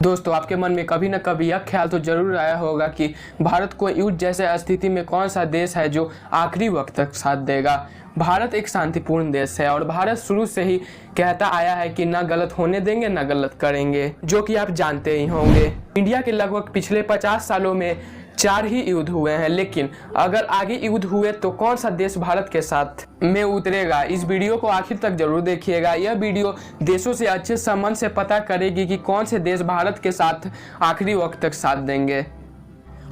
दोस्तों, आपके मन में कभी न कभी यह ख्याल तो जरूर आया होगा कि भारत को युद्ध जैसे स्थिति में कौन सा देश है जो आखिरी वक्त तक साथ देगा। भारत एक शांतिपूर्ण देश है और भारत शुरू से ही कहता आया है कि ना गलत होने देंगे ना गलत करेंगे, जो कि आप जानते ही होंगे। इंडिया के लगभग पिछले 50 सालों में 4 ही युद्ध हुए हैं, लेकिन अगर आगे युद्ध हुए तो कौन सा देश भारत के साथ में उतरेगा। इस वीडियो को आखिर तक जरूर देखिएगा। यह वीडियो देशों से अच्छे संबंध से पता करेगी कि कौन से देश भारत के साथ आखिरी वक्त तक साथ देंगे।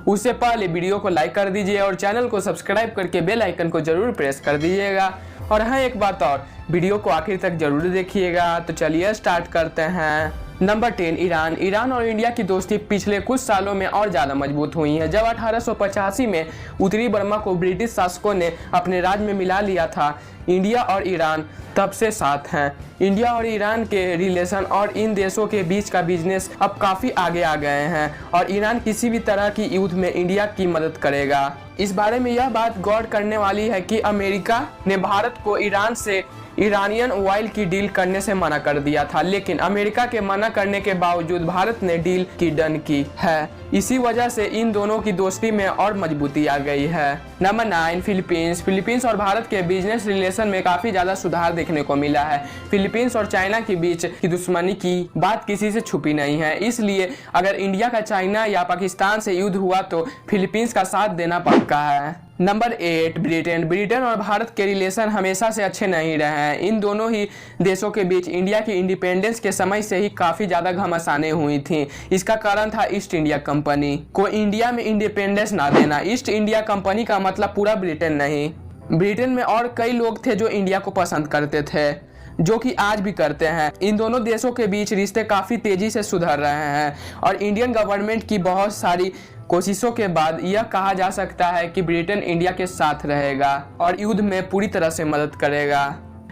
उससे पहले वीडियो को लाइक कर दीजिए और चैनल को सब्सक्राइब करके बेल आइकन को जरूर प्रेस कर दीजिएगा। और हाँ, एक बात और, वीडियो को आखिर तक जरूर देखिएगा। तो चलिए स्टार्ट करते हैं। Number 10, Iran. ईरान और इंडिया की दोस्ती पिछले कुछ सालों में और ज़्यादा मजबूत हुई है। जब 1885 में उत्तरी बर्मा को ब्रिटिश शासकों ने अपने राज्य में मिला लिया था, इंडिया और ईरान तब से साथ हैं। इंडिया और ईरान के रिलेशन और इन देशों के बीच का बिजनेस अब काफ़ी आगे आ गए हैं और ईरान किसी भी तरह की युद्ध में इंडिया की मदद करेगा। इस बारे में यह बात गौर करने वाली है कि अमेरिका ने भारत को ईरान से ईरानियन ऑयल की डील करने से मना कर दिया था, लेकिन अमेरिका के मना करने के बावजूद भारत ने डील की डन की है। इसी वजह से इन दोनों की दोस्ती में और मजबूती आ गई है। Number 9, Philippines. फिलीपींस और भारत के बिजनेस रिलेशन में काफी ज्यादा सुधार देखने को मिला है। फिलीपींस और चाइना के बीच की दुश्मनी की बात किसी से छुपी नहीं है, इसलिए अगर इंडिया का चाइना या पाकिस्तान से युद्ध हुआ तो फिलीपींस का साथ देना पक्का है। Number 8, Britain. ब्रिटेन और भारत के रिलेशन हमेशा से अच्छे नहीं रहे हैं। इन दोनों ही देशों के बीच इंडिया की इंडिपेंडेंस के समय से ही काफ़ी ज़्यादा घमासानें हुई थी। इसका कारण था ईस्ट इंडिया कंपनी को इंडिया में इंडिपेंडेंस ना देना। ईस्ट इंडिया कंपनी का मतलब पूरा ब्रिटेन नहीं। ब्रिटेन में और कई लोग थे जो इंडिया को पसंद करते थे, जो कि आज भी करते हैं। इन दोनों देशों के बीच रिश्ते काफ़ी तेज़ी से सुधर रहे हैं और इंडियन गवर्नमेंट की बहुत सारी कोशिशों के बाद यह कहा जा सकता है कि ब्रिटेन इंडिया के साथ रहेगा और युद्ध में पूरी तरह से मदद करेगा।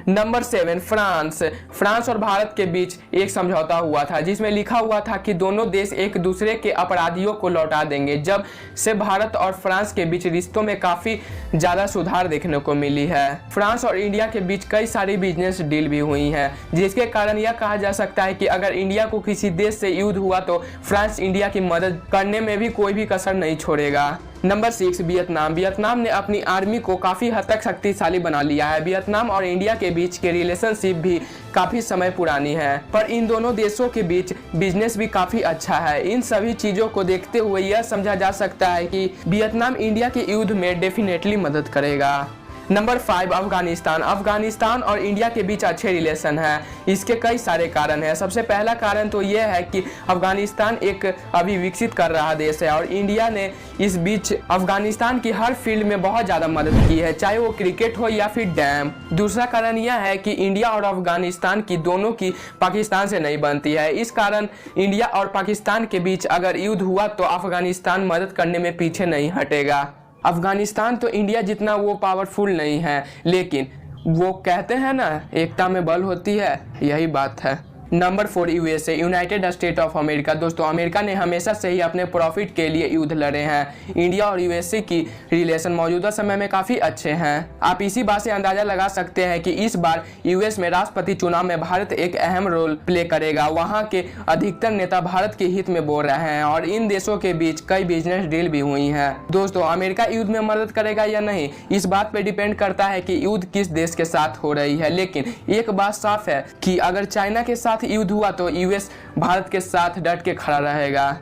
Number 7, France. फ्रांस और भारत के बीच एक समझौता हुआ था जिसमें लिखा हुआ था कि दोनों देश एक दूसरे के अपराधियों को लौटा देंगे। जब से भारत और फ्रांस के बीच रिश्तों में काफ़ी ज़्यादा सुधार देखने को मिली है। फ्रांस और इंडिया के बीच कई सारी बिजनेस डील भी हुई हैं, जिसके कारण यह कहा जा सकता है कि अगर इंडिया को किसी देश से युद्ध हुआ तो फ्रांस इंडिया की मदद करने में भी कोई भी कसर नहीं छोड़ेगा। Number 6, Vietnam. वियतनाम ने अपनी आर्मी को काफ़ी हद तक शक्तिशाली बना लिया है। वियतनाम और इंडिया के बीच के रिलेशनशिप भी काफ़ी समय पुरानी है, पर इन दोनों देशों के बीच बिजनेस भी काफ़ी अच्छा है। इन सभी चीज़ों को देखते हुए यह समझा जा सकता है कि वियतनाम इंडिया के युद्ध में डेफिनेटली मदद करेगा। नंबर 5, अफगानिस्तान। अफगानिस्तान और इंडिया के बीच अच्छे रिलेशन है। इसके कई सारे कारण हैं। सबसे पहला कारण तो यह है कि अफगानिस्तान एक अभी विकसित कर रहा देश है और इंडिया ने इस बीच अफगानिस्तान की हर फील्ड में बहुत ज़्यादा मदद की है, चाहे वो क्रिकेट हो या फिर डैम। दूसरा कारण यह है कि इंडिया और अफगानिस्तान की दोनों की पाकिस्तान से नहीं बनती है। इस कारण इंडिया और पाकिस्तान के बीच अगर युद्ध हुआ तो अफगानिस्तान मदद करने में पीछे नहीं हटेगा। अफगानिस्तान तो इंडिया जितना वो पावरफुल नहीं है, लेकिन वो कहते हैं ना, एकता में बल होती है, यही बात है। Number 4, USA, United state of America. दोस्तों, अमेरिका ने हमेशा से ही अपने प्रॉफिट के लिए युद्ध लड़े हैं। इंडिया और यूएसए की रिलेशन मौजूदा समय में काफ़ी अच्छे हैं। आप इसी बात से अंदाज़ा लगा सकते हैं कि इस बार यूएस में राष्ट्रपति चुनाव में भारत एक अहम रोल प्ले करेगा। वहाँ के अधिकतर नेता भारत के हित में बोल रहे हैं और इन देशों के बीच कई बिजनेस डील भी हुई हैं। दोस्तों, अमेरिका युद्ध में मदद करेगा या नहीं, इस बात पर डिपेंड करता है कि युद्ध किस देश के साथ हो रही है, लेकिन एक बात साफ है कि अगर चाइना के साथ युद्ध हुआ तो यूएस भारत के साथ डट के खड़ा रहेगा।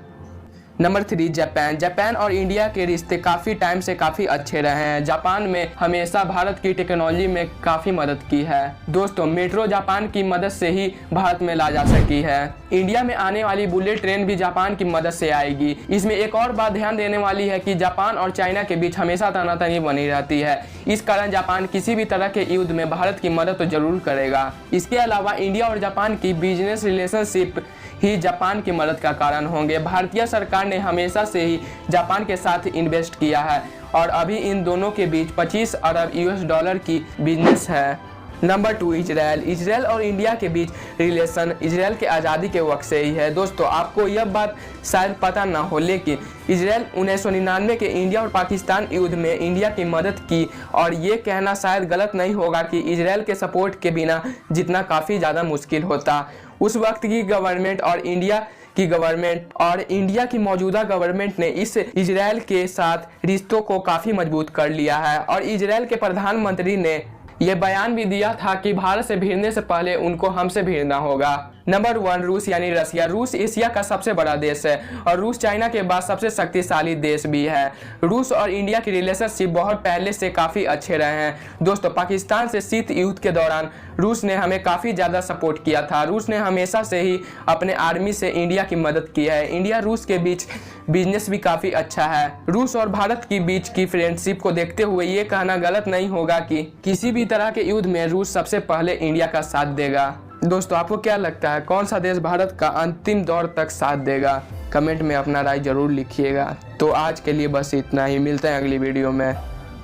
Number 3, Japan. जापान और इंडिया के रिश्ते काफ़ी टाइम से काफ़ी अच्छे रहे हैं। जापान में हमेशा भारत की टेक्नोलॉजी में काफ़ी मदद की है। दोस्तों, मेट्रो जापान की मदद से ही भारत में ला जा सकी है। इंडिया में आने वाली बुलेट ट्रेन भी जापान की मदद से आएगी। इसमें एक और बात ध्यान देने वाली है कि जापान और चाइना के बीच हमेशा तनातनी बनी रहती है। इस कारण जापान किसी भी तरह के युद्ध में भारत की मदद तो जरूर करेगा। इसके अलावा इंडिया और जापान की बिजनेस रिलेशनशिप ही जापान की मदद का कारण होंगे। भारतीय सरकार ने हमेशा से ही जापान के साथ इन्वेस्ट किया है और अभी इन दोनों के बीच 25 अरब यूएस डॉलर की बिजनेस है। Number 2, Israel. इजराइल और इंडिया के बीच रिलेशन इजराइल के आज़ादी के वक्त से ही है। दोस्तों, आपको यह बात शायद पता ना हो, लेकिन इजराइल 1999 के इंडिया और पाकिस्तान युद्ध में इंडिया की मदद की और ये कहना शायद गलत नहीं होगा कि इजराइल के सपोर्ट के बिना जितना काफ़ी ज़्यादा मुश्किल होता। उस वक्त की गवर्नमेंट और इंडिया की गवर्नमेंट और इंडिया की मौजूदा गवर्नमेंट ने इस इजराइल के साथ रिश्तों को काफ़ी मजबूत कर लिया है। और इजराइल के प्रधानमंत्री ने यह बयान भी दिया था कि भारत से भिड़ने से पहले उनको हमसे भिड़ना होगा। नंबर 1 रूस यानी रसिया। रूस एशिया का सबसे बड़ा देश है और रूस चाइना के बाद सबसे शक्तिशाली देश भी है। रूस और इंडिया की रिलेशनशिप बहुत पहले से काफ़ी अच्छे रहे हैं। दोस्तों, पाकिस्तान से शीत युद्ध के दौरान रूस ने हमें काफ़ी ज़्यादा सपोर्ट किया था। रूस ने हमेशा से ही अपने आर्मी से इंडिया की मदद की है। इंडिया रूस के बीच बिजनेस भी काफ़ी अच्छा है। रूस और भारत के बीच की फ्रेंडशिप को देखते हुए ये कहना गलत नहीं होगा कि किसी भी तरह के युद्ध में रूस सबसे पहले इंडिया का साथ देगा। दोस्तों, आपको क्या लगता है कौन सा देश भारत का अंतिम दौर तक साथ देगा? कमेंट में अपना राय जरूर लिखिएगा। तो आज के लिए बस इतना ही, मिलते हैं अगली वीडियो में।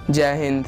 जय हिंद।